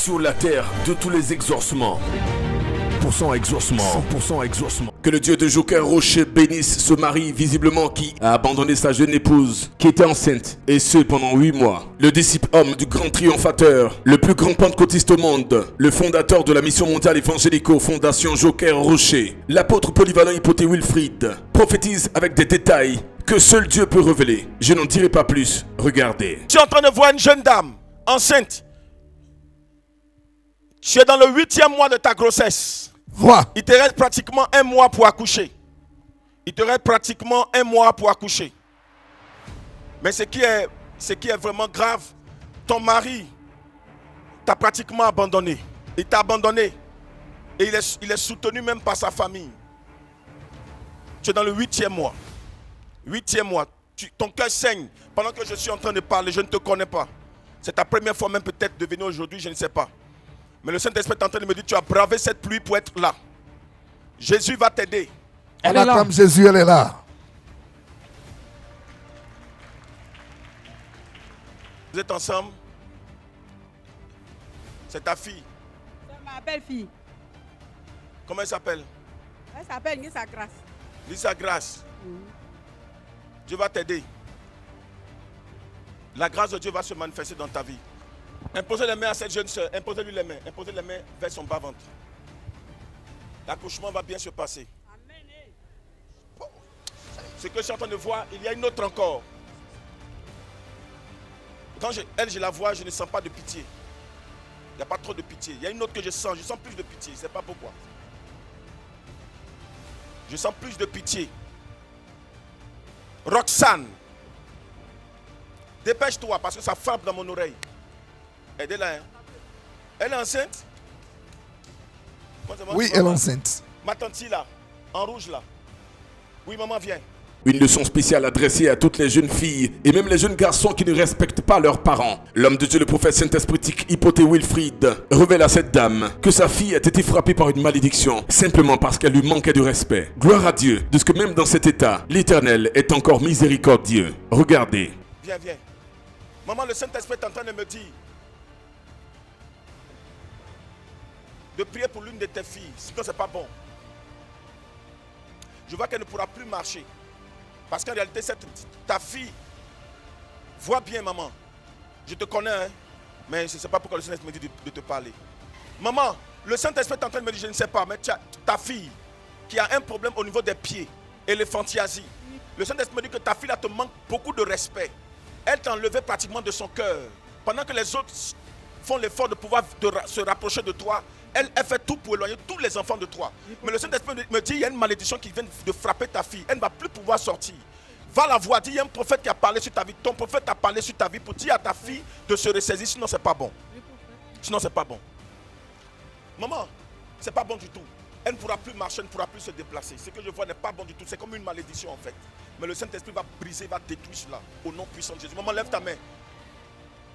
sur la terre de tous les exaucements. 100% exaucement, 100% exaucement. Que le Dieu de Joker Rocher bénisse ce mari visiblement qui a abandonné sa jeune épouse, qui était enceinte, et ce pendant 8 mois. Le disciple homme du grand triomphateur, le plus grand pentecôtiste au monde, le fondateur de la mission mondiale évangélico Fondation Joker Rocher, l'apôtre polyvalent Hypothé Wilfrid, prophétise avec des détails que seul Dieu peut révéler. Je n'en dirai pas plus, regardez. Tu es en train de voir une jeune dame enceinte. Tu es dans le 8e mois de ta grossesse. Vois. Il te reste pratiquement 1 mois pour accoucher. Il te reste pratiquement 1 mois pour accoucher. Mais ce qui est vraiment grave, ton mari t'a pratiquement abandonné. Il t'a abandonné. Et il est soutenu même par sa famille. Tu es dans le 8e mois. 8e mois. Ton cœur saigne. Pendant que je suis en train de parler, je ne te connais pas. C'est ta première fois même peut-être de venir aujourd'hui, je ne sais pas. Mais le Saint-Esprit est en train de me dire, tu as bravé cette pluie pour être là. Jésus va t'aider. Elle est là. Comme Jésus, elle est là. Vous êtes ensemble? C'est ta fille? C'est ma belle-fille. Comment elle s'appelle? Elle s'appelle Lisa Grace. Lisa Grace. Dieu va t'aider. La grâce de Dieu va se manifester dans ta vie. Imposez les mains à cette jeune soeur. Imposez-lui les mains. Imposez les mains vers son bas-ventre. L'accouchement va bien se passer. Amen. Ce que je suis en train de voir, il y a une autre encore. Quand je la vois, je ne sens pas de pitié. Il n'y a pas trop de pitié. Il y a une autre que je sens plus de pitié. Je ne sais pas pourquoi. Je sens plus de pitié. Roxane. Dépêche-toi parce que ça frappe dans mon oreille. Aidez-la. Hein. Elle est enceinte? Oui, elle est enceinte. Ma tante là, en rouge là. Oui, maman, viens. Une leçon spéciale adressée à toutes les jeunes filles et même les jeunes garçons qui ne respectent pas leurs parents. L'homme de Dieu, le prophète Saint-Esprit Hypothé Wilfrid, révèle à cette dame que sa fille a été frappée par une malédiction simplement parce qu'elle lui manquait de respect. Gloire à Dieu, de ce que même dans cet état, l'Éternel est encore miséricordieux. Regardez. Viens, viens. Maman, le Saint-Esprit est en train de me dire de prier pour l'une de tes filles, sinon c'est pas bon. Je vois qu'elle ne pourra plus marcher. Parce qu'en réalité, ta fille, vois bien maman, je te connais, hein, mais je ne sais pas pourquoi le Saint-Esprit me dit de te parler. Maman, le Saint-Esprit est en train de me dire, je ne sais pas, mais ta fille qui a un problème au niveau des pieds, éléphantiasie. Le Saint-Esprit me dit que ta fille là te manque beaucoup de respect. Elle t'a enlevé pratiquement de son cœur. Pendant que les autres font l'effort de pouvoir se rapprocher de toi, elle fait tout pour éloigner tous les enfants de toi. Mais le Saint-Esprit me dit, il y a une malédiction qui vient de frapper ta fille. Elle ne va plus pouvoir sortir. Va la voir, dis, il y a un prophète qui a parlé sur ta vie. Ton prophète a parlé sur ta vie pour dire à ta fille de se ressaisir, sinon c'est pas bon. Sinon c'est pas bon. Maman, c'est pas bon du tout. Elle ne pourra plus marcher, elle ne pourra plus se déplacer. Ce que je vois n'est pas bon du tout. C'est comme une malédiction en fait. Mais le Saint-Esprit va briser, va détruire cela. Au nom puissant de Jésus. Maman, lève ta main.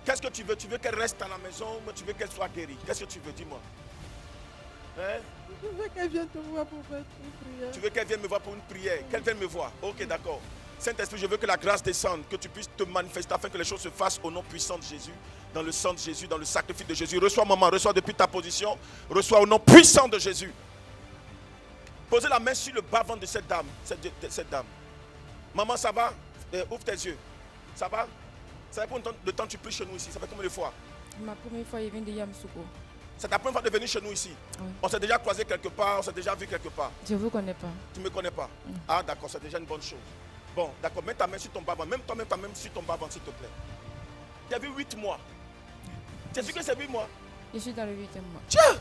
Qu'est-ce que tu veux? Tu veux qu'elle reste à la maison ou tu veux qu'elle soit guérie? Qu'est-ce que tu veux? Dis-moi. Hein? Je veux qu'elle vienne te voir pour faire une prière. Tu veux qu'elle vienne me voir pour une prière? Qu'elle vienne me voir. Ok, d'accord. Saint-Esprit, je veux que la grâce descende, que tu puisses te manifester afin que les choses se fassent au nom puissant de Jésus, dans le sang de Jésus, dans le sacrifice de Jésus. Reçois maman, reçois depuis ta position, reçois au nom puissant de Jésus. Posez la main sur le bas-ventre de cette dame, cette dame. Maman, ça va? Ouvre tes yeux. Ça va? Ça fait combien de temps que tu pries chez nous ici? Ça fait combien de fois? Ma première fois, il vient de Yamoussoukro. C'est ta première fois de venir chez nous ici? Oui. On s'est déjà croisé quelque part, on s'est déjà vu quelque part. Je ne vous connais pas. Tu ne me connais pas? Ah d'accord, c'est déjà une bonne chose. Bon, d'accord, mets ta main sur ton bas-ventre. Même toi-même, ta main sur ton bas-ventre, s'il te plaît. Tu as vu 8 mois. Tu as vu que c'est 8 mois? Je suis dans le 8e mois. Tiens!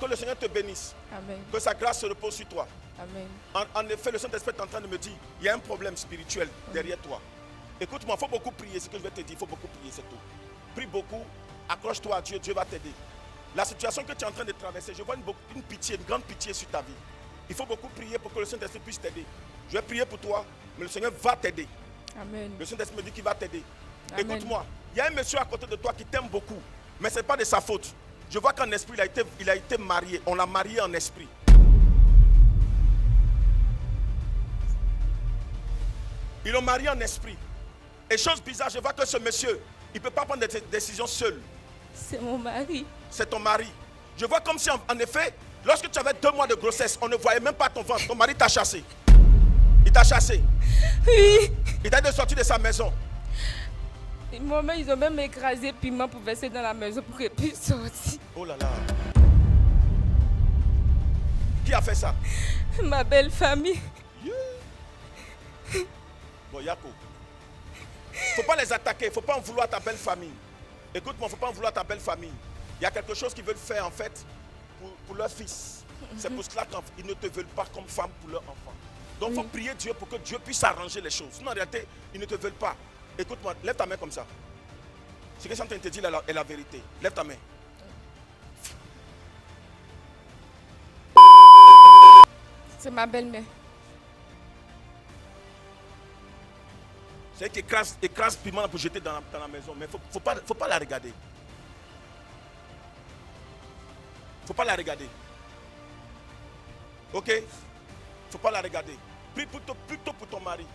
Que le Seigneur te bénisse. Amen. Que sa grâce se repose sur toi. Amen. En effet, le Saint-Esprit est en train de me dire, il y a un problème spirituel derrière toi. Écoute-moi, il faut beaucoup prier, ce que je vais te dire, il faut beaucoup prier, c'est tout. Prie beaucoup, accroche-toi à Dieu, Dieu va t'aider. La situation que tu es en train de traverser, je vois une pitié, une grande pitié sur ta vie. Il faut beaucoup prier pour que le Saint-Esprit puisse t'aider. Je vais prier pour toi, mais le Seigneur va t'aider. Amen. Le Saint-Esprit me dit qu'il va t'aider. Écoute-moi, il y a un monsieur à côté de toi qui t'aime beaucoup, mais ce n'est pas de sa faute. Je vois qu'en esprit, il a été marié. On l'a marié en esprit. Ils l'ont marié en esprit. Et chose bizarre, je vois que ce monsieur, il ne peut pas prendre des décisions seul. C'est mon mari. C'est ton mari. Je vois comme si, en effet, lorsque tu avais 2 mois de grossesse, on ne voyait même pas ton ventre. Ton mari t'a chassé. Il t'a chassé. Oui. Il t'a sorti de sa maison. Moi-même, ils ont même écrasé piment pour verser dans la maison pour qu'il puisse sortir. Oh là là. Qui a fait ça? Ma belle famille. Bon, Yako. Faut pas les attaquer. Faut pas en vouloir à ta belle famille. Écoute-moi, faut pas en vouloir à ta belle famille. Il y a quelque chose qu'ils veulent faire en fait pour leur fils. C'est pour cela qu'ils ne te veulent pas comme femme pour leur enfant. Donc il faut prier Dieu pour que Dieu puisse arranger les choses. Sinon en réalité, ils ne te veulent pas. Écoute-moi, lève ta main comme ça. Ce que je suis en train de te dire est la vérité. Lève ta main. C'est ma belle-mère. C'est qu'elle écrase piment pour jeter dans la maison. Mais faut pas la regarder. Faut pas la regarder. Ok? Faut pas la regarder. Prie plutôt pour ton mari.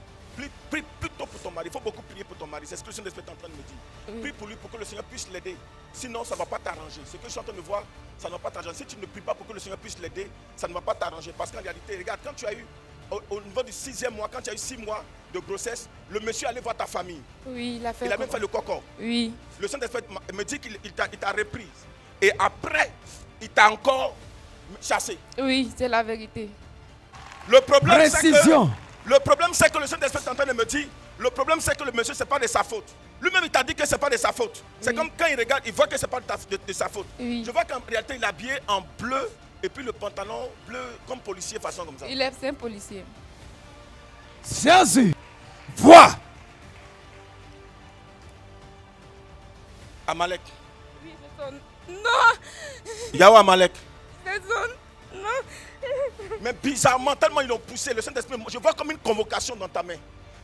Prie plutôt pour ton mari. Il faut beaucoup prier pour ton mari. C'est ce que le Saint-Esprit est en train de me dire. Oui. Prie pour lui pour que le Seigneur puisse l'aider. Sinon, ça ne va pas t'arranger. Ce que je suis en train de voir, ça ne va pas t'arranger. Si tu ne pries pas pour que le Seigneur puisse l'aider, ça ne va pas t'arranger. Parce qu'en réalité, regarde, quand tu as eu, au niveau du 6e mois, quand tu as eu 6 mois de grossesse, le monsieur allait voir ta famille. Oui, il a fait. Il a même fait le coco. Oui. Le Saint-Esprit me dit qu'il t'a reprise. Et après, il t'a encore chassé. Oui, c'est la vérité. Le problème, Précision. c'est que le Saint-Esprit est en train de me dire, le problème, c'est que le monsieur, ce n'est pas de sa faute. Lui-même, il t'a dit que ce n'est pas de sa faute. C'est Oui. comme quand il regarde, il voit que ce n'est pas de sa faute. Oui. Je vois qu'en réalité, il est habillé en bleu et puis le pantalon bleu comme policier, façon comme ça. Il est un policier. Jésus. Vois. Amalek. Oui, c'est son. Non. Yahweh Amalek. C'est son. Non. Mais bizarrement, tellement ils l'ont poussé, le Saint-Esprit, je vois comme une convocation dans ta main.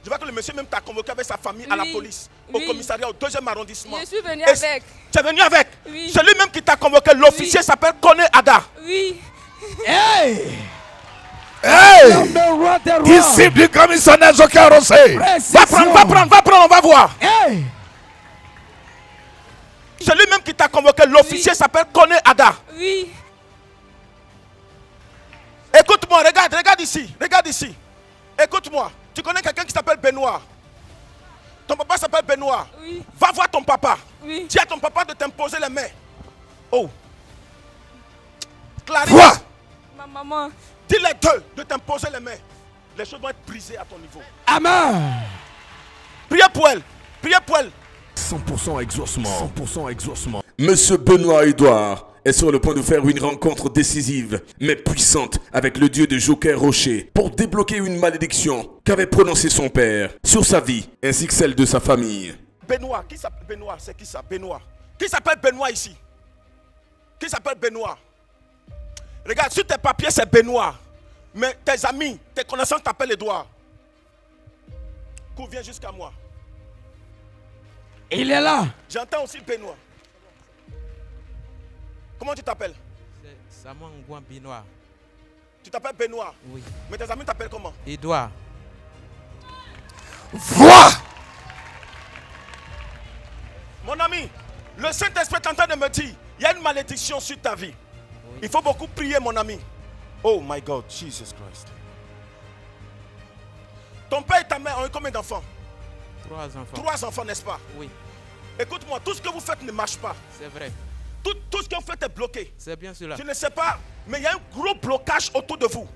Je vois que le monsieur même t'a convoqué avec sa famille à la Oui. police, au Oui. commissariat, au 2e arrondissement. Je suis venue Et avec. Tu es venu avec? Oui. C'est lui-même qui t'a convoqué. L'officier Oui. s'appelle Kone Ada. Oui. Hey. Hey. Le roi des rois. Disciple du commissionnaire Joker Rossé. Va prendre, on va voir. Hey. C'est lui-même qui t'a convoqué. L'officier s'appelle Kone Ada. Oui. Écoute-moi, regarde ici. Regarde ici. Écoute-moi. Tu connais quelqu'un qui s'appelle Benoît? Ton papa s'appelle Benoît. Oui. Va voir ton papa. Oui. Dis à ton papa de t'imposer les mains. Oh. Clarisse. Vois. Ma maman. Dis les deux de t'imposer les mains. Les choses vont être brisées à ton niveau. Amen. Priez pour elle. Priez pour elle. 100% exaucement. 100% exaucement. Monsieur Benoît Edouard est sur le point de faire une rencontre décisive, mais puissante, avec le Dieu de Joker Rocher, pour débloquer une malédiction qu'avait prononcée son père sur sa vie, ainsi que celle de sa famille. Benoît, qui s'appelle Benoît? C'est qui ça? Benoît. Qui s'appelle Benoît ici? Qui s'appelle Benoît? Regarde, sur tes papiers, c'est Benoît. Mais tes amis, tes connaissances t'appellent Edouard. Cours, viens jusqu'à moi. Il est là. J'entends aussi Benoît. Comment tu t'appelles? C'est Samuel Ngouan Benoît. Tu t'appelles Benoît? Oui. Mais tes amis t'appellent comment? Edouard. Vois. Mon ami, le Saint-Esprit est en train de me dire, il y a une malédiction sur ta vie. Oui. Il faut beaucoup prier, mon ami. Oh my God, Jesus Christ. Ton père et ta mère ont eu combien d'enfants? 3 enfants. 3 enfants, n'est-ce pas? Oui, Écoute-moi, tout ce que vous faites ne marche pas. c'est vrai. Tout ce que vous faites est bloqué. C'est bien cela. Je ne sais pas, mais il y a un gros blocage autour de vous.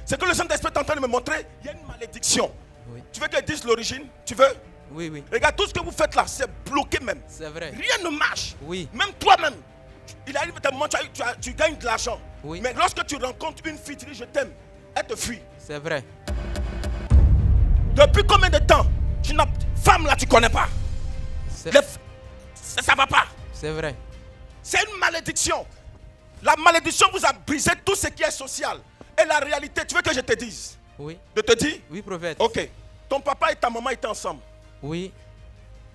C'est que le Saint-Esprit est en train de me montrer, il y a une malédiction. Oui. Tu veux qu'elle dise l'origine? Tu veux? Oui, oui. Regarde, tout ce que vous faites là, c'est bloqué même. C'est vrai. Rien ne marche. Oui. Même toi-même. Il arrive un moment, tu gagnes de l'argent. Oui. Mais lorsque tu rencontres une fille, tu dis je t'aime, elle te fuit. C'est vrai. Depuis combien de temps femme là, tu ne connais pas? C'est Ça ne va pas. c'est vrai. C'est une malédiction. La malédiction vous a brisé tout ce qui est social. Et la réalité, tu veux que je te dise? Oui. De te dire? Oui, prophète. Ok. Ton papa et ta maman étaient ensemble. Oui,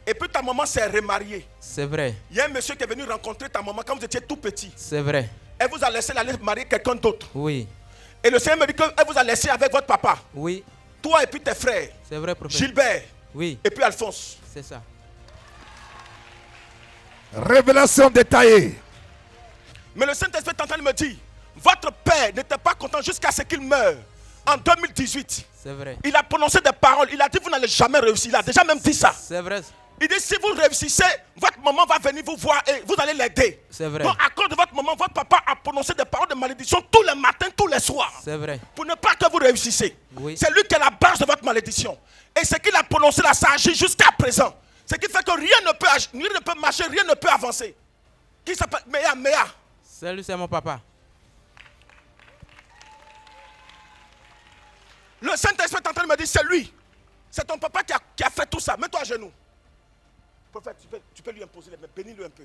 Et puis ta maman s'est remariée. c'est vrai. Il y a un monsieur qui est venu rencontrer ta maman quand vous étiez tout petit. C'est vrai. Elle vous a laissé aller marier quelqu'un d'autre. Oui. Et le Seigneur me dit qu'elle vous a laissé avec votre papa. Oui, Toi et puis tes frères. c'est vrai, prophète. Gilbert Oui, et puis Alphonse. c'est ça. Révélation détaillée. Mais le Saint-Esprit est en train de me dire, votre père n'était pas content jusqu'à ce qu'il meure. En 2018, C'est vrai. il a prononcé des paroles. Il a dit, vous n'allez jamais réussir. Il a déjà même dit ça. C'est vrai. Il dit, si vous réussissez, votre maman va venir vous voir et vous allez l'aider. C'est vrai. Donc, à cause de votre maman, votre papa a prononcé des paroles de malédiction tous les matins, tous les soirs. C'est vrai. Pour ne pas que vous réussissiez. Oui. C'est lui qui est la base de votre malédiction. Et ce qu'il a prononcé là, ça agit jusqu'à présent. Ce qui fait que rien ne peut marcher, rien ne peut avancer. Qui s'appelle Méa. Salut, c'est mon papa. Le Saint-Esprit est en train de me dire, c'est lui. C'est ton papa qui a fait tout ça. Mets-toi à genoux. Prophète, tu peux lui imposer les mains. Bénis-le un peu.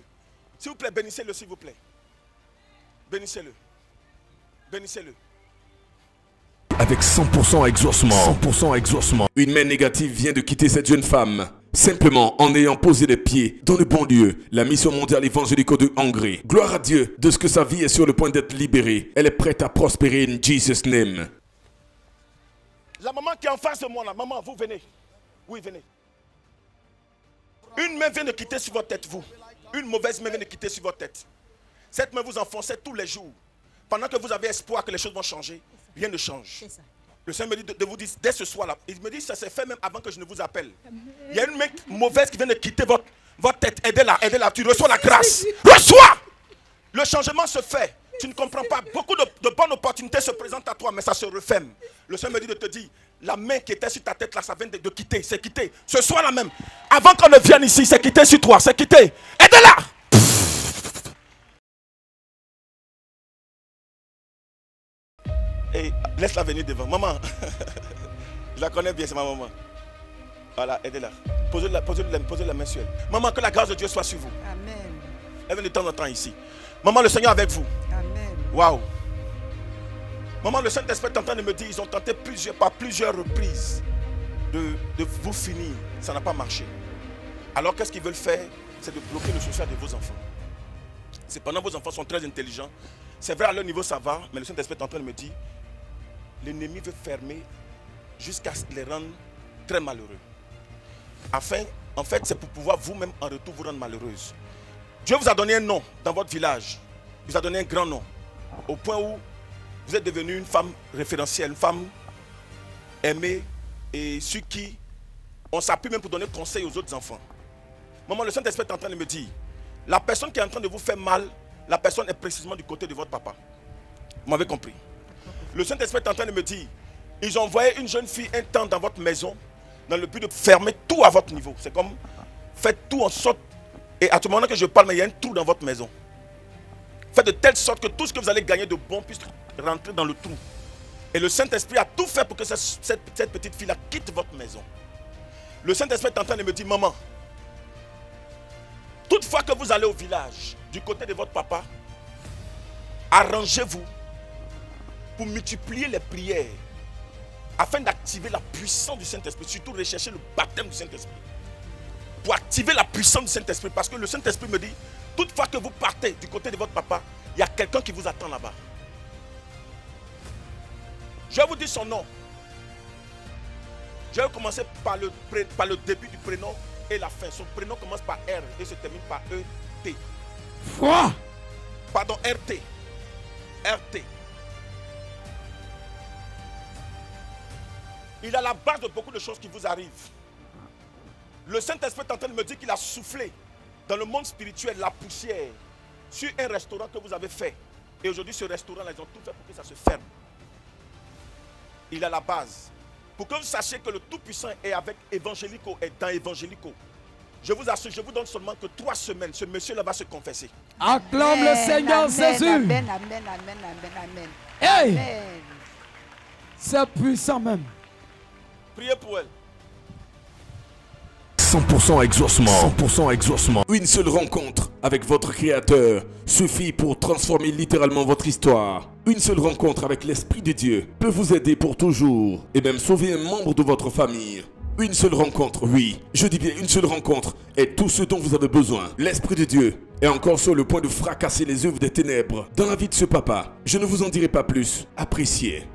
S'il vous plaît, bénissez-le, s'il vous plaît. Bénissez-le. Bénissez-le. Avec 100% exaucement. 100% exaucement. Une main négative vient de quitter cette jeune femme. Simplement en ayant posé les pieds dans le bon lieu, la mission mondiale évangélique de Hongrie. Gloire à Dieu de ce que sa vie est sur le point d'être libérée. Elle est prête à prospérer in Jesus' name. La maman qui est en face de moi là, maman, vous venez. Oui, venez. Une main vient de quitter sur votre tête, vous. Une mauvaise main vient de quitter sur votre tête. Cette main vous enfoncez tous les jours. Pendant que vous avez espoir que les choses vont changer, rien ne change. Le Seigneur me dit de vous dire dès ce soir là. Il me dit ça s'est fait même avant que je ne vous appelle. Il y a une main mauvaise qui vient de quitter votre tête. Aidez-la, aidez-la. Tu reçois la grâce. Reçois! Le changement se fait. Tu ne comprends pas. Beaucoup de bonnes opportunités se présentent à toi, mais ça se referme. Le Seigneur me dit de te dire, la main qui était sur ta tête là, ça vient de quitter. C'est quitté. Ce soir là même. Avant qu'on ne vienne ici, c'est quitté sur toi. C'est quitté. Aidez-la! Et laisse-la venir devant. Maman, je la connais bien, c'est ma maman. Voilà, aidez-la. Posez la main sur elle. Maman, que la grâce de Dieu soit sur vous. Amen. Elle vient de temps en temps ici. Maman, le Seigneur avec vous. Amen. Waouh. Maman, le Saint-Esprit est en train de me dire, ils ont tenté par plusieurs reprises de vous finir. Ça n'a pas marché. Alors qu'est-ce qu'ils veulent faire? C'est de bloquer le social de vos enfants. Cependant, vos enfants sont très intelligents. C'est vrai, à leur niveau, ça va, mais le Saint-Esprit est en train de me dire, l'ennemi veut fermer jusqu'à les rendre très malheureux. En fait, c'est pour pouvoir vous-même en retour vous rendre malheureuse. Dieu vous a donné un nom dans votre village. Il vous a donné un grand nom. Au point où vous êtes devenue une femme référentielle, une femme aimée et sur qui on s'appuie même pour donner conseil aux autres enfants. Maman, le Saint-Esprit est en train de me dire, la personne qui est en train de vous faire mal, la personne est précisément du côté de votre papa. Vous m'avez compris? Le Saint-Esprit est en train de me dire, ils ont envoyé une jeune fille un temps dans votre maison, dans le but de fermer tout à votre niveau. C'est comme, faites tout en sorte, et à tout moment que je parle, mais il y a un trou dans votre maison. Faites de telle sorte que tout ce que vous allez gagner de bon puisse rentrer dans le trou. Et le Saint-Esprit a tout fait pour que cette petite fille-là quitte votre maison. Le Saint-Esprit est en train de me dire, maman, toutefois que vous allez au village, du côté de votre papa, arrangez-vous pour multiplier les prières afin d'activer la puissance du Saint-Esprit, surtout rechercher le baptême du Saint-Esprit. Pour activer la puissance du Saint-Esprit, parce que le Saint-Esprit me dit, toutefois que vous partez du côté de votre papa, il y a quelqu'un qui vous attend là-bas. Je vais vous dire son nom. Je vais commencer par le début du prénom et la fin. Son prénom commence par R et se termine par E-T. Foi. Pardon, RT. RT. Il a la base de beaucoup de choses qui vous arrivent. Le Saint-Esprit est en train de me dire qu'il a soufflé dans le monde spirituel la poussière sur un restaurant que vous avez fait. Et aujourd'hui, ce restaurant-là, ils ont tout fait pour que ça se ferme. Il a la base. Pour que vous sachiez que le Tout-Puissant est avec Evangelico, est dans Evangelico. Je vous assure, je vous donne seulement que 3 semaines, ce monsieur-là va se confesser. Acclame le Seigneur Jésus. Amen, amen, amen, amen, amen. Hey! Amen. C'est puissant même. Priez pour elle. 100% exaucement. 100% exaucement. Une seule rencontre avec votre Créateur suffit pour transformer littéralement votre histoire. Une seule rencontre avec l'Esprit de Dieu peut vous aider pour toujours et même sauver un membre de votre famille. Une seule rencontre, oui, je dis bien une seule rencontre est tout ce dont vous avez besoin. L'Esprit de Dieu est encore sur le point de fracasser les œuvres des ténèbres dans la vie de ce papa. Je ne vous en dirai pas plus. Appréciez.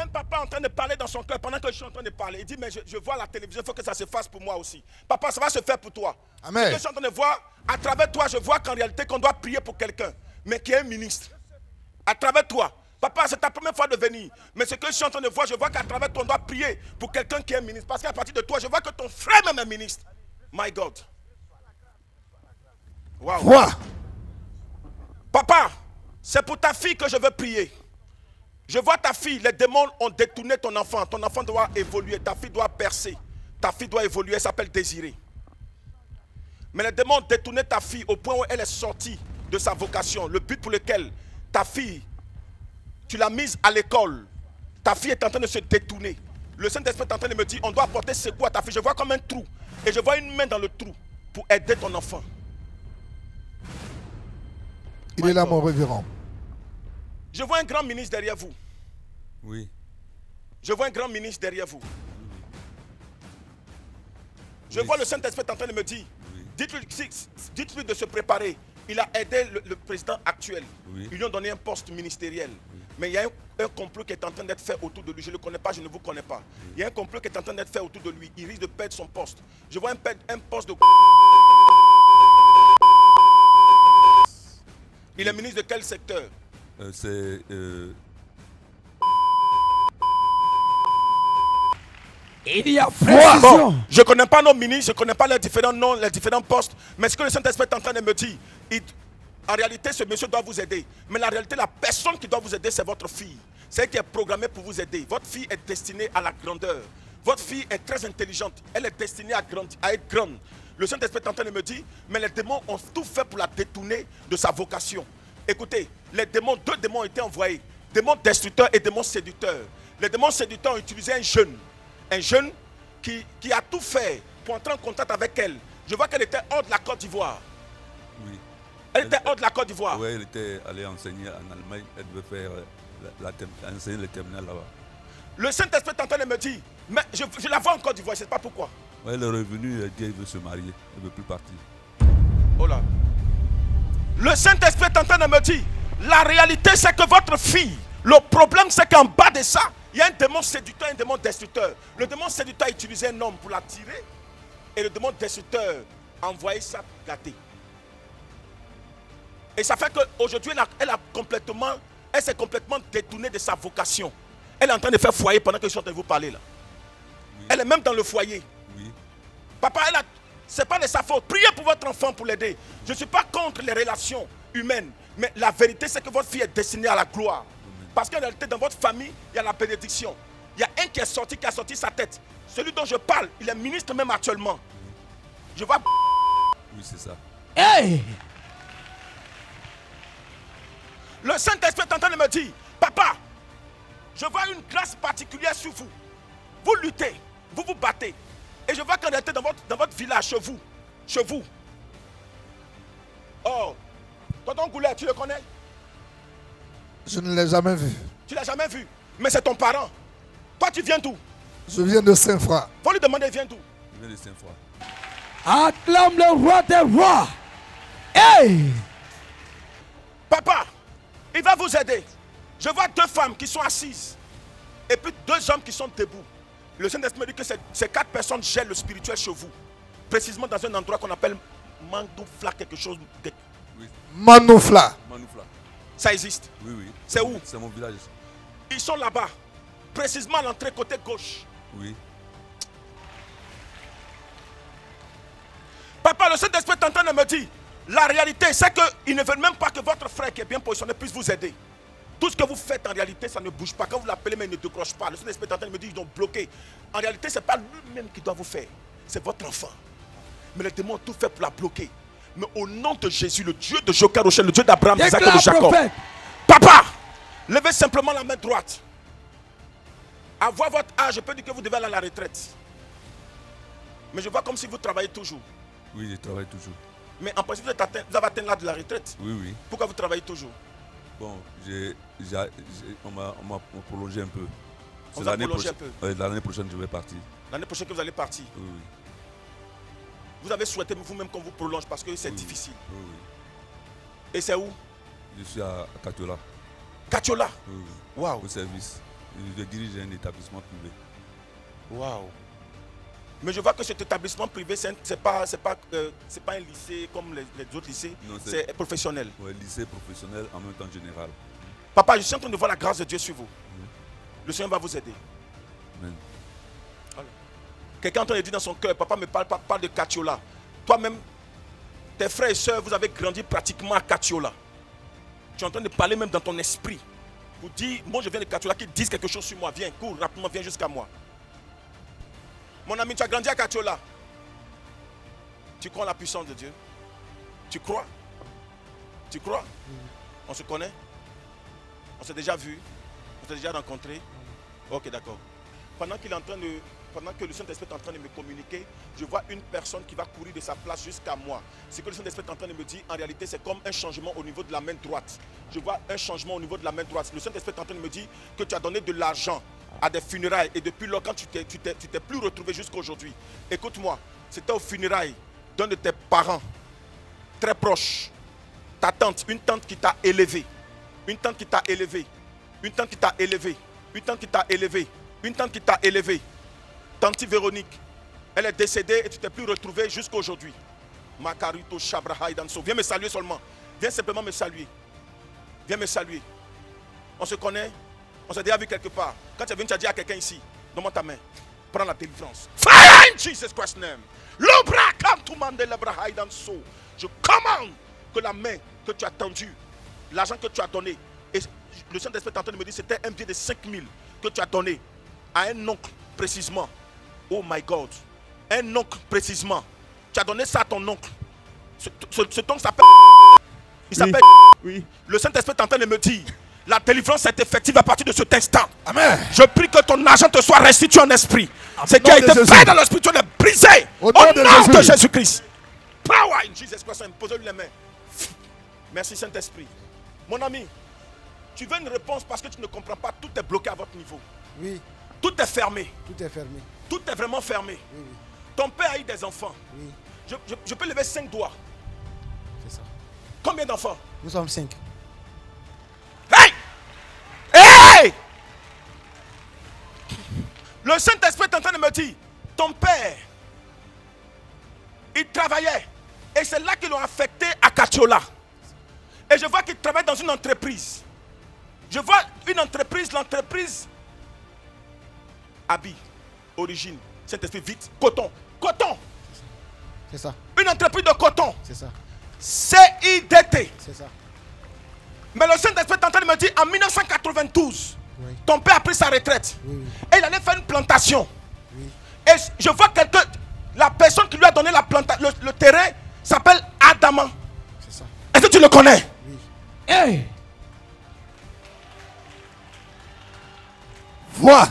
Un papa en train de parler dans son cœur pendant que je suis en train de parler. Il dit, mais je vois la télévision, il faut que ça se fasse pour moi aussi. Papa, ça va se faire pour toi. Amen. Ce que je suis en train de voir, à travers toi, je vois qu'en réalité, qu'on doit prier pour quelqu'un, mais qui est un ministre. À travers toi. Papa, c'est ta première fois de venir. Mais ce que je suis en train de voir, je vois qu'à travers toi, on doit prier pour quelqu'un qui est ministre. Parce qu'à partir de toi, je vois que ton frère même est ministre. My God. Wow. Foi. Papa, c'est pour ta fille que je veux prier. Je vois ta fille, les démons ont détourné ton enfant. Ton enfant doit évoluer, ta fille doit percer. Ta fille doit évoluer, elle s'appelle Désirée. Mais les démons ont détourné ta fille au point où elle est sortie de sa vocation. Le but pour lequel ta fille, tu l'as mise à l'école. Ta fille est en train de se détourner. Le Saint-Esprit est en train de me dire, on doit apporter secours à ta fille. Je vois comme un trou. Et je vois une main dans le trou pour aider ton enfant. Il est là, mon révérend. Je vois un grand ministre derrière vous. Oui. Je vois un grand ministre derrière vous. Je vois le Saint-Esprit en train de me dire, dites-lui de se préparer. Il a aidé le président actuel. Oui. Ils lui ont donné un poste ministériel. Oui. Mais il y a un complot qui est en train d'être fait autour de lui. Je ne le connais pas, je ne vous connais pas. Oui. Il y a un complot qui est en train d'être fait autour de lui. Il risque de perdre son poste. Je vois un poste de... Il est ministre de quel secteur? C'est... Il y a précision. Bon, je ne connais pas nos ministres, je ne connais pas les différents noms, les différents postes. Mais ce que le Saint-Esprit est en train de me dire, en réalité, ce monsieur doit vous aider. Mais la réalité, la personne qui doit vous aider, c'est votre fille. C'est elle qui est programmée pour vous aider. Votre fille est destinée à la grandeur. Votre fille est très intelligente. Elle est destinée à être grande. Le Saint-Esprit est en train de me dire, mais les démons ont tout fait pour la détourner de sa vocation. Écoutez, les démons, 2 démons ont été envoyés. Démons destructeurs et démons séducteurs. Les démons séducteurs ont utilisé un jeune qui a tout fait pour entrer en contact avec elle. Je vois qu'elle était hors de la Côte d'Ivoire. Oui. Elle était hors de la Côte d'Ivoire. Oui, elle était allée enseigner en Allemagne. Elle devait faire enseigner le terminal là-bas. Le Saint-Esprit est en train de me dire, mais je la vois en Côte d'Ivoire, je ne sais pas pourquoi. Ouais, elle est revenue, elle dit qu'elle veut se marier. Elle ne veut plus partir. Oh là. Le Saint-Esprit est en train de me dire, la réalité c'est que votre fille, le problème c'est qu'en bas de ça, il y a un démon séducteur et un démon destructeur. Le démon séducteur a utilisé un homme pour la tirer et le démon destructeur a envoyé ça gâter. Et ça fait qu'aujourd'hui, elle s'est complètement détournée de sa vocation. Elle est en train de faire foyer pendant que je suis en train de vous parler là. Oui. Elle est même dans le foyer. Oui. Papa, ce n'est pas de sa faute. Priez pour votre enfant pour l'aider. Je ne suis pas contre les relations humaines. Mais la vérité, c'est que votre fille est destinée à la gloire. Parce qu'en réalité, dans votre famille, il y a la bénédiction. Il y a un qui a sorti sa tête. Celui dont je parle, il est ministre même actuellement. Je vois... Oui, c'est ça. Hey! Le Saint-Esprit est en train de me dire, papa, je vois une grâce particulière sur vous. Vous luttez, vous vous battez. Et je vois qu'en réalité, dans votre village, chez vous. Oh, tonton Goulet, tu le connais? Je ne l'ai jamais vu. Tu ne l'as jamais vu, mais c'est ton parent. Toi, tu viens d'où? Je viens de Saint-Froid. Faut lui demander, il vient d'où? Je viens de Saint-Froid. Acclame le roi des rois. Hey! Papa, il va vous aider. Je vois 2 femmes qui sont assises et puis 2 hommes qui sont debout. Le Saint-Esprit me dit que ces 4 personnes gèrent le spirituel chez vous. Précisément dans un endroit qu'on appelle Mandoufla, quelque chose. Oui. Manoufla. Manoufla. Ça existe? Oui, oui. C'est où? C'est mon village. Ils sont là-bas. Précisément à l'entrée côté gauche. Oui. Papa, le Saint-Esprit est en train de me dire, la réalité, c'est qu'ils ne veulent même pas que votre frère qui est bien positionné puisse vous aider. Tout ce que vous faites en réalité, ça ne bouge pas. Quand vous l'appelez, mais il ne décroche pas. Le Saint-Esprit est en train de me dire, ils ont bloqué. En réalité, ce n'est pas lui-même qui doit vous faire. C'est votre enfant. Mais les démons ont tout fait pour la bloquer. Mais au nom de Jésus, le Dieu de Joker Rochelle, le Dieu d'Abraham, d'Isaac et de Jacob. Papa, levez simplement la main droite. À voir votre âge, je peux dire que vous devez aller à la retraite. Mais je vois comme si vous travaillez toujours. Oui, je travaille toujours. Mais en principe, vous avez atteint l'âge de la retraite. Oui, oui. Pourquoi vous travaillez toujours? Bon, on m'a prolongé un peu. On vous a prolongé un peu. L'année prochaine, je vais partir. L'année prochaine que vous allez partir? Oui, oui. Vous avez souhaité vous-même qu'on vous prolonge parce que c'est difficile. Oui, oui. Et c'est où? Je suis à Katiola. Katiola? Oui, oui. Waouh. Au service. Je dirige un établissement privé. Waouh. Mais je vois que cet établissement privé, c'est pas un lycée comme les autres lycées, c'est professionnel. Oui, lycée professionnel, en même temps général. Papa, je suis en train de voir la grâce de Dieu sur vous. Le Seigneur va vous aider. Amen. Quelqu'un est en train de dire dans son cœur, papa me parle de Katiola. Toi-même, tes frères et sœurs, vous avez grandi pratiquement à Katiola. Tu es en train de parler même dans ton esprit. Pour dire, moi je viens de Katiola, qui disent quelque chose sur moi. Viens, cours rapidement, viens jusqu'à moi. Mon ami, tu as grandi à Katiola. Tu crois en la puissance de Dieu? Tu crois? Tu crois? On se connaît? On s'est déjà vu? On s'est déjà rencontré? Ok, d'accord. Pendant que le Saint-Esprit est en train de me communiquer, je vois une personne qui va courir de sa place jusqu'à moi. Ce que le Saint-Esprit est en train de me dire, en réalité, c'est comme un changement au niveau de la main droite. Je vois un changement au niveau de la main droite. Le Saint-Esprit est en train de me dire que tu as donné de l'argent à des funérailles. Et depuis lors, quand tu t'es plus retrouvé jusqu'à aujourd'hui, écoute-moi, c'était aux funérailles d'un de tes parents, très proche, ta tante, une tante qui t'a élevé. Une tante qui t'a élevé. Une tante qui t'a élevé. Une tante qui t'a élevé. Une tante qui t'a élevé. Tante Véronique, elle est décédée et tu t'es plus retrouvé jusqu'à aujourd'hui. Makarito Shabraha Danso. Viens me saluer seulement. Viens simplement me saluer. Viens me saluer. On se connaît. On s'est déjà vu quelque part. Quand tu es venu, tu as dit à quelqu'un ici, donne-moi ta main. Prends la délivrance. Fire in Jesus Christ's name. L'obra come to Mandela Braha Danso. Je commande que la main que tu as tendue, l'argent que tu as donné, et le Saint-Esprit est en train de me dire c'était un billet de 5 000 que tu as donné à un oncle précisément. Oh my God. Un oncle précisément. Tu as donné ça à ton oncle. Cet oncle s'appelle... Il s'appelle... Oui. Le Saint-Esprit est en train de me dire, la délivrance est effective à partir de cet instant. Amen. Je prie que ton argent te soit restitué en esprit. Ce qui nom a de été Jésus. fait dans le spirituel est brisé. Au nom de Jésus. Jésus-Christ. Power in Jesus Christ. Posez-lui les mains. Merci Saint-Esprit. Mon ami, tu veux une réponse parce que tu ne comprends pas. Tout est bloqué à votre niveau. Oui, Tout est fermé. tout est fermé. Tout est vraiment fermé. Oui, oui, Ton père a eu des enfants. oui, Je peux lever 5 doigts. c'est ça. Combien d'enfants? Nous sommes 5. Hey! Hey! Le Saint-Esprit est en train de me dire, ton père, il travaillait. Et c'est là qu'ils l'ont affecté à Katiola. Et je vois qu'il travaille dans une entreprise. Je vois une entreprise, l'entreprise Habit, origine, Saint-Esprit, vite, coton. Coton! C'est ça, Une entreprise de coton. c'est ça, CIDT. c'est ça. Mais le Saint-Esprit est en train de me dire, en 1992, Oui, ton père a pris sa retraite. oui, oui, Et il allait faire une plantation. oui. Et je vois quelqu'un, la personne qui lui a donné la plantation, le terrain s'appelle Adama. C'est ça, Est-ce que tu le connais? oui. Hey! Vois!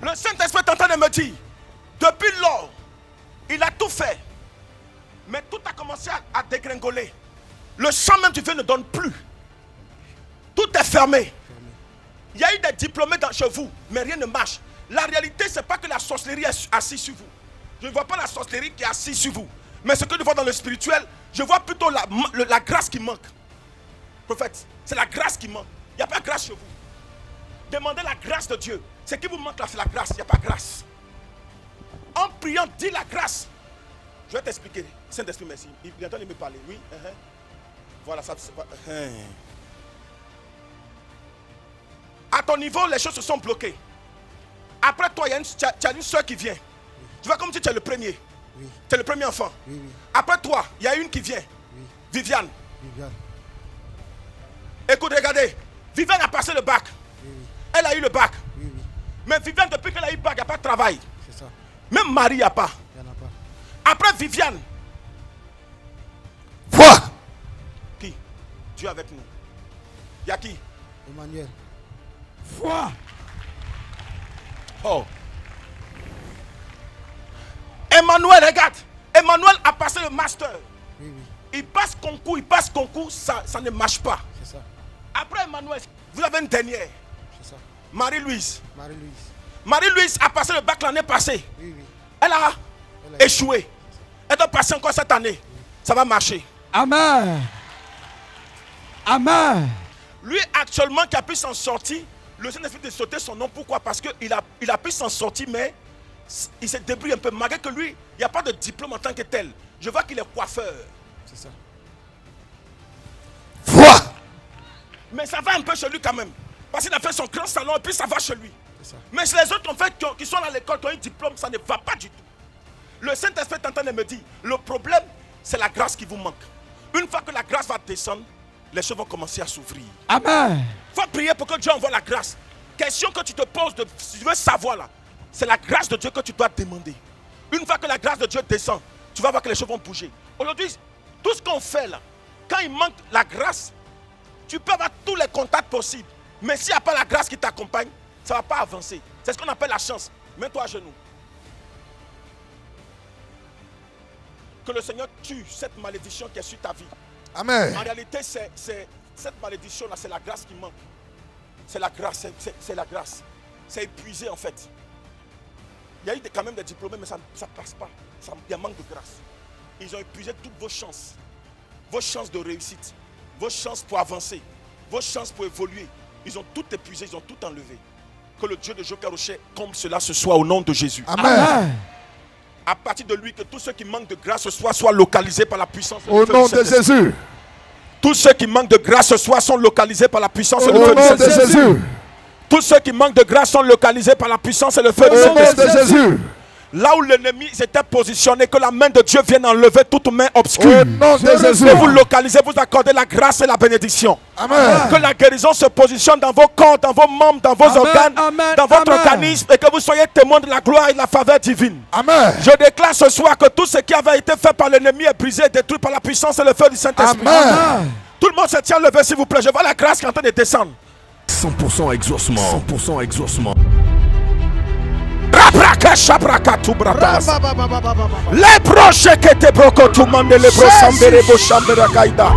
Le Saint-Esprit est en train de me dire, depuis lors, il a tout fait. Mais tout a commencé à dégringoler. Le sang même du Dieu ne donne plus. Tout est fermé. Il y a eu des diplômés chez vous, mais rien ne marche. La réalité, ce n'est pas que la sorcellerie est assise sur vous. Je ne vois pas la sorcellerie qui est assise sur vous. Mais ce que je vois dans le spirituel, je vois plutôt la grâce qui manque. Prophète, c'est la grâce qui manque. Il n'y a pas de grâce chez vous. Demandez la grâce de Dieu. Ce qui vous manque là, c'est la grâce. Il n'y a pas de grâce. En priant, dis la grâce. Je vais t'expliquer. Saint-Esprit, merci. Il est en train de me parler. Oui. Voilà, ça. À ton niveau, les choses se sont bloquées. Après toi, tu as une soeur qui vient. Tu vois comme si tu es le premier. Oui. Tu es le premier enfant. Oui, oui, Après toi, il y a une qui vient. oui. Viviane. Viviane. Écoute, regardez. Viviane a passé le bac. Oui, oui, Elle a eu le bac. oui, oui. Mais Viviane, depuis qu'elle a eu le bac, il n'y a pas de travail. C'est ça. Même Marie, il n'y a pas. Il n'y en a pas. Après Viviane, Vois! qui? Dieu avec nous. Il y a qui? Emmanuel. Vois! Oh. Emmanuel, regarde. Emmanuel a passé le master. Oui, oui, Il passe concours, ça ne marche pas. c'est ça. Après Emmanuel, vous avez une dernière. C'est ça. Marie-Louise. Marie-Louise. Marie-Louise a passé le bac l'année passée. Oui, oui. Elle a Elle a échoué. Elle doit passer encore cette année. Ça va marcher. Amen! Amen! Lui actuellement qui a pu s'en sortir, le Saint-Esprit de sauter son nom. Pourquoi? Parce qu'il a pu s'en sortir, mais il se débrouille un peu. Malgré que lui, il n'y a pas de diplôme en tant que tel. Je vois qu'il est coiffeur. C'est ça. Foi. Mais ça va un peu chez lui quand même. Parce qu'il a fait son grand salon et puis ça va chez lui. Ça. Mais les autres en fait, qui sont à l'école, qui ont un diplôme, ça ne va pas du tout. Le Saint-Esprit est en train de me dire, le problème, c'est la grâce qui vous manque. Une fois que la grâce va descendre, les choses vont commencer à s'ouvrir. Amen. Il faut prier pour que Dieu envoie la grâce. Question que tu te poses, si tu veux savoir là, c'est la grâce de Dieu que tu dois demander. Une fois que la grâce de Dieu descend, tu vas voir que les choses vont bouger. Aujourd'hui, tout ce qu'on fait là, quand il manque la grâce, tu peux avoir tous les contacts possibles. Mais s'il n'y a pas la grâce qui t'accompagne, ça ne va pas avancer. C'est ce qu'on appelle la chance. Mets-toi à genoux. Que le Seigneur tue cette malédiction qui est sur ta vie. Amen. En réalité, cette malédiction-là, c'est la grâce qui manque. C'est la grâce, c'est la grâce. C'est épuisé en fait. Il y a eu quand même des diplômés, mais ça ne passe pas. Il y a manque de grâce. Ils ont épuisé toutes vos chances de réussite, vos chances pour avancer, vos chances pour évoluer. Ils ont tout épuisé, ils ont tout enlevé. Que le Dieu de Joker Rocher comble cela ce soir au nom de Jésus. Amen. À partir de lui, que tous ceux qui manquent de grâce ce soir soient localisés par la puissance de Au nom de Jésus. Tous ceux qui manquent de grâce ce soir sont localisés par la puissance et le Au feu nom du de Saint-Esprit. Jésus. Tous ceux qui manquent de grâce sont localisés par la puissance et le feu du Au nom de Saint-Esprit. Jésus. Là où l'ennemi s'était positionné, que la main de Dieu vienne enlever toute main obscure. Au nom de Jésus. Que vous localisez, vous accordez la grâce et la bénédiction. Amen. Que la guérison se positionne dans vos corps, dans vos membres, dans vos organes, dans votre organisme, et que vous soyez témoins de la gloire et de la faveur divine. Amen. Je déclare ce soir que tout ce qui avait été fait par l'ennemi est brisé et détruit par la puissance et le feu du Saint-Esprit. Amen. Tout le monde se tient levé s'il vous plaît. Je vois la grâce qui est en train de descendre. 100% exaucement. 100% exaucement. Les proches qui étaient brocos, tout le monde les brosambere, les bochambere, kaïda.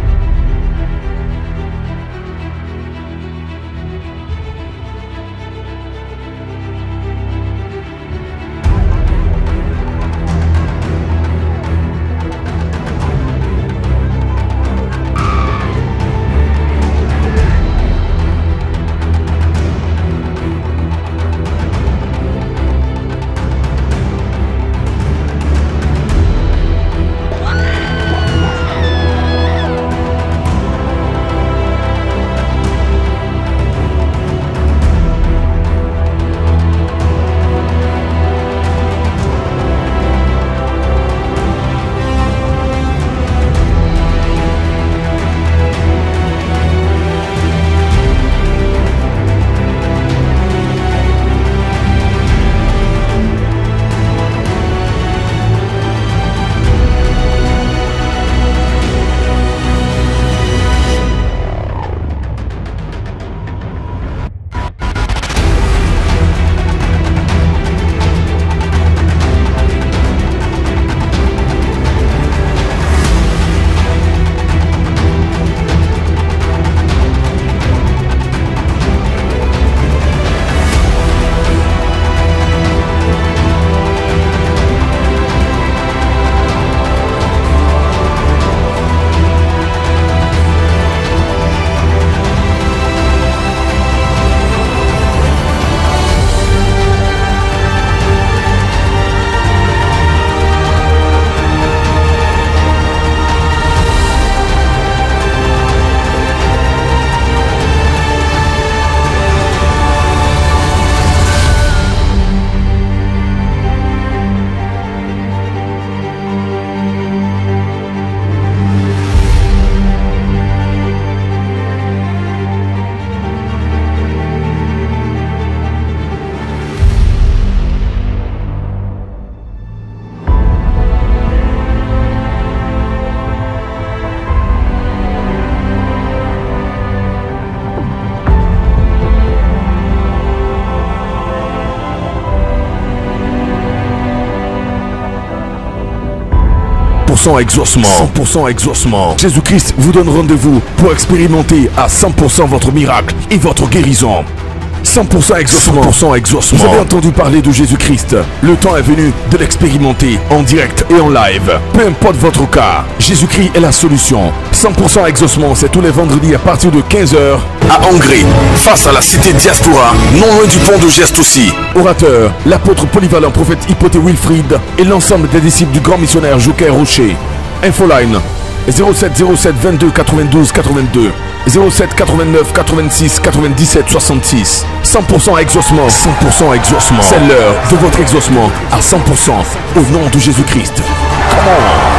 Exaucement. 100% exaucement. Jésus-Christ vous donne rendez-vous pour expérimenter à 100% votre miracle et votre guérison. 100% exaucement. 100% exaucement. Vous avez entendu parler de Jésus-Christ. Le temps est venu de l'expérimenter en direct et en live. Peu importe votre cas, Jésus-Christ est la solution. 100% exaucement, c'est tous les vendredis à partir de 15h à Angers, face à la cité Diaspora, non loin du pont de Geste aussi. Orateur, l'apôtre polyvalent prophète Hypothé Wilfried et l'ensemble des disciples du grand missionnaire Joker Rocher. Infoline 07 07 22 92 82 07 89 86 97 66. 100% exaucement. 100% exaucement. C'est l'heure de votre exaucement à 100% au nom de Jésus-Christ. Come on.